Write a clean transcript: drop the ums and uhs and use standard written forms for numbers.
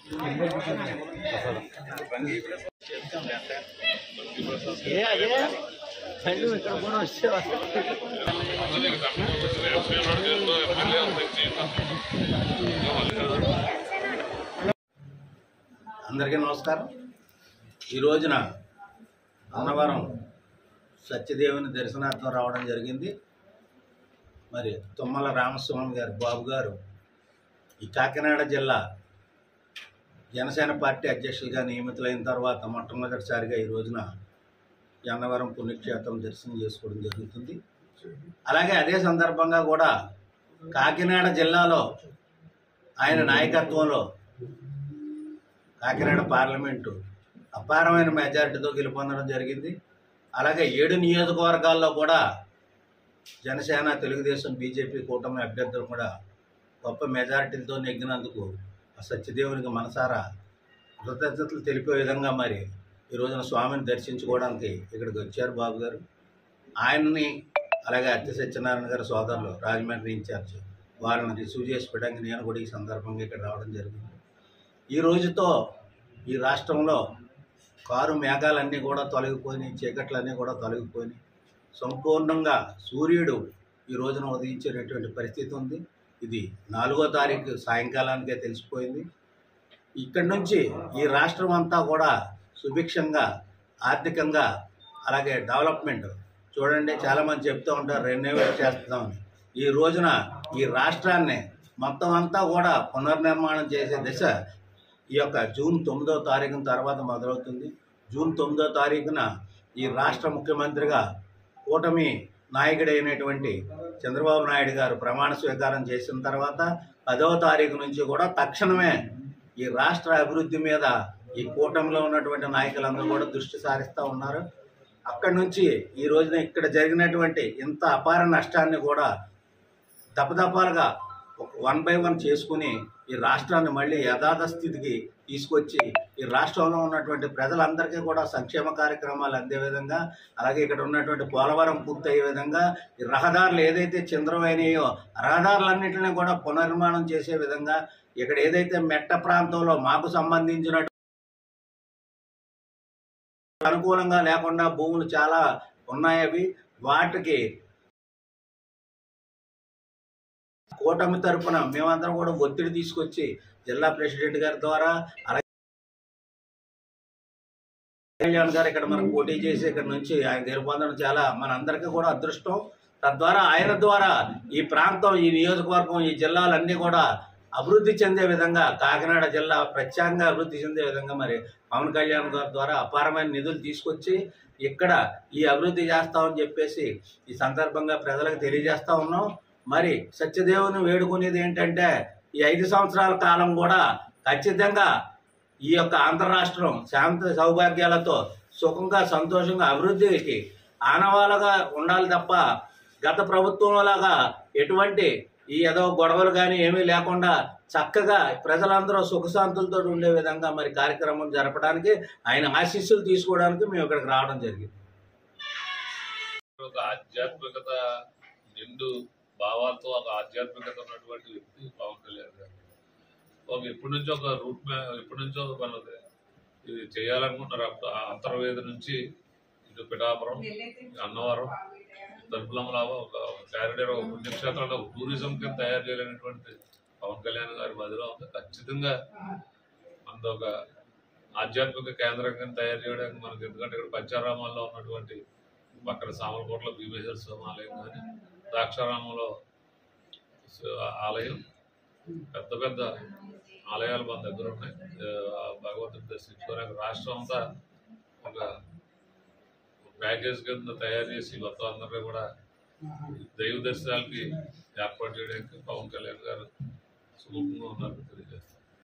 అందరికీ నమస్కారం। ఈ రోజున అన్నవరం సత్యదేవుని దర్శనార్థం రావడం జరిగింది। మరి తుమ్మల రామస్వామి గారు బాబు గారు ఈ కాకినాడ జిల్లా జనసేన పార్టీ అధ్యక్షులుగా నియమితులైన తర్వాత మొట్టమొదటిసారిగా ఈ రోజున అన్నవరం పుణ్యక్షేత్రం దర్శనం చేసుకోవడం జరుగుతుంది। అలాగే అదే సందర్భంగా కూడా కాకినాడ జిల్లాలో ఆయన నాయకత్వంలో కాకినాడ పార్లమెంటు అపారమైన మెజారిటీతో గెలుపొందడం జరిగింది। అలాగే 7 నియోజకవర్గాల్లో కూడా జనసేన, తెలుగుదేశం, బీజేపీ కూటమి అభ్యర్థులు కూడా గొప్ప మెజారిటీలతో నెగ్గినందుకు సత్యదేవునికి మనసారా కృతజ్ఞతలు తెలిపే విధంగా మరి ఈ రోజున స్వామిని దర్శించుకోవడానికి ఇక్కడికి వచ్చారు బాబు గారు। ఆయన్ని అలాగే అత్తి సత్యనారాయణ గారి సోదరులు రాజమండ్రి ఇన్ఛార్జ్ వారిని రిసీవ్ చేసి పెట్టడానికి నేను కూడా ఈ సందర్భంగా ఇక్కడ రావడం జరిగింది। ఈ రోజుతో ఈ రాష్ట్రంలో కారు మేఘాలన్నీ కూడా తొలగిపోయినాయి, చీకట్లన్నీ కూడా తొలగిపోయినాయి, సంపూర్ణంగా సూర్యుడు ఈ రోజున ఉదయించేటటువంటి పరిస్థితి ఉంది। ఇది 4వ తారీఖు సాయంకాలానికే తెలిసిపోయింది। ఇక్కడి నుంచి ఈ రాష్ట్రం అంతా కూడా సుభిక్షంగా, ఆర్థికంగా, అలాగే డెవలప్మెంట్ చూడండి, చాలామంది చెప్తూ ఉంటారు రెన్యువేట్ చేస్తామని। ఈ రోజున ఈ రాష్ట్రాన్ని మొత్తం అంతా కూడా పునర్నిర్మాణం చేసే దిశ ఈ యొక్క జూన్ 9వ తారీఖున తర్వాత మొదలవుతుంది। జూన్ 9వ తారీఖున ఈ రాష్ట్ర ముఖ్యమంత్రిగా కూటమి నాయకుడైనటువంటి చంద్రబాబు నాయుడు గారు ప్రమాణ స్వీకారం చేసిన తర్వాత 10వ తారీఖు నుంచి కూడా తక్షణమే ఈ రాష్ట్ర అభివృద్ధి మీద ఈ కూటమిలో ఉన్నటువంటి నాయకులందరూ కూడా దృష్టి సారిస్తూ ఉన్నారు। అక్కడి నుంచి ఈ రోజున ఇక్కడ జరిగినటువంటి ఇంత అపార నష్టాన్ని కూడా దపదపాలుగా 1 by 1 చేసుకుని ఈ రాష్ట్రాన్ని మళ్ళీ యథార్థ స్థితికి తీసుకొచ్చి ఈ రాష్ట్రంలో ఉన్నటువంటి ప్రజలందరికీ కూడా సంక్షేమ కార్యక్రమాలు అందే విధంగా, అలాగే ఇక్కడ ఉన్నటువంటి పోలవరం పూర్తయ్యే విధంగా, ఈ రహదారులు ఏదైతే చింద్రమైనాయో రహదారులన్నింటినీ కూడా పునర్నిర్మాణం చేసే విధంగా, ఇక్కడ ఏదైతే మెట్ట ప్రాంతంలో మాకు సంబంధించిన అనుకూలంగా లేకుండా భూములు చాలా ఉన్నాయి, వాటికి కూటమి తరఫున మేమందరం కూడా ఒత్తిడి తీసుకొచ్చి జిల్లా ప్రెసిడెంట్ గారి ద్వారా, అలాగే కళ్యాణ్ గారు ఇక్కడ మనకు పోటీ చేసి ఇక్కడ నుంచి ఆయన గెలుపొందడం చాలా మనందరికీ కూడా అదృష్టం। తద్వారా ఆయన ద్వారా ఈ ప్రాంతం, ఈ నియోజకవర్గం, ఈ జిల్లాలన్నీ కూడా అభివృద్ధి చెందే విధంగా, కాకినాడ జిల్లా ప్రత్యేకంగా అభివృద్ధి చెందే విధంగా మరి పవన్ కళ్యాణ్ గారి ద్వారా అపారమైన నిధులు తీసుకొచ్చి ఇక్కడ ఈ అభివృద్ధి చేస్తామని చెప్పేసి ఈ సందర్భంగా ప్రజలకు తెలియజేస్తా ఉన్నాం। మరి సత్యదేవుని వేడుకునేది ఏంటంటే ఈ 5 సంవత్సరాల కాలం కూడా ఖచ్చితంగా ఈ యొక్క ఆంధ్ర రాష్ట్రం శాంతి సౌభాగ్యాలతో సుఖంగా, సంతోషంగా, అభివృద్ధికి ఆనవాలుగా ఉండాలి తప్ప గత ప్రభుత్వంలాగా ఎటువంటి ఈ ఏదో గొడవలు కానీ ఏమీ లేకుండా చక్కగా ప్రజలందరూ సుఖశాంతులతో ఉండే విధంగా మరి కార్యక్రమం జరపడానికి, ఆయన ఆశీస్సులు తీసుకోవడానికి మేము ఇక్కడికి రావడం జరిగింది। ఒక ఆధ్యాత్మికత నిండు భావాలతో ఒక ఆధ్యాత్మికత ఉన్నటువంటి వ్యక్తి పవన్ కళ్యాణ్ గారు. ఎప్పటి నుంచో ఒక రూట్ ఎప్పటి నుంచో మనది ఇది చేయాలనుకుంటున్నారు। అంతర్వేది నుంచి ఇటు పిఠాపురం, అన్నవరం, తలుపులమలాగా ఒక క్యారిడర్, ఒక పుణ్యక్షేత్రంలో టూరిజం కింద తయారు చేయలేనటువంటి పవన్ కళ్యాణ్ గారి మధ్యలో ఉంది। ఖచ్చితంగా మనది ఒక ఆధ్యాత్మిక కేంద్రం కింద తయారు చేయడానికి మనకి, ఎందుకంటే ఇక్కడ పంచారామాల్లో ఉన్నటువంటి అక్కడ సామలకోటలో భీమేశ్వర స్వామి ఆలయం కానీ, ద్రాక్షారామంలో ఆలయం, పెద్ద పెద్ద ఆలయాలు మన దగ్గర ఉన్నాయి। భగవంతుని దర్శించుకోవడానికి రాష్ట్రం అంతా ఒక ప్యాకేజ్ కింద తయారు చేసి మొత్తం అందరినీ కూడా దైవ దర్శనాలకి ఏర్పాటు చేయడానికి పవన్ కళ్యాణ్ గారు సుముఖంగా ఉన్నారని తెలియజేస్తారు।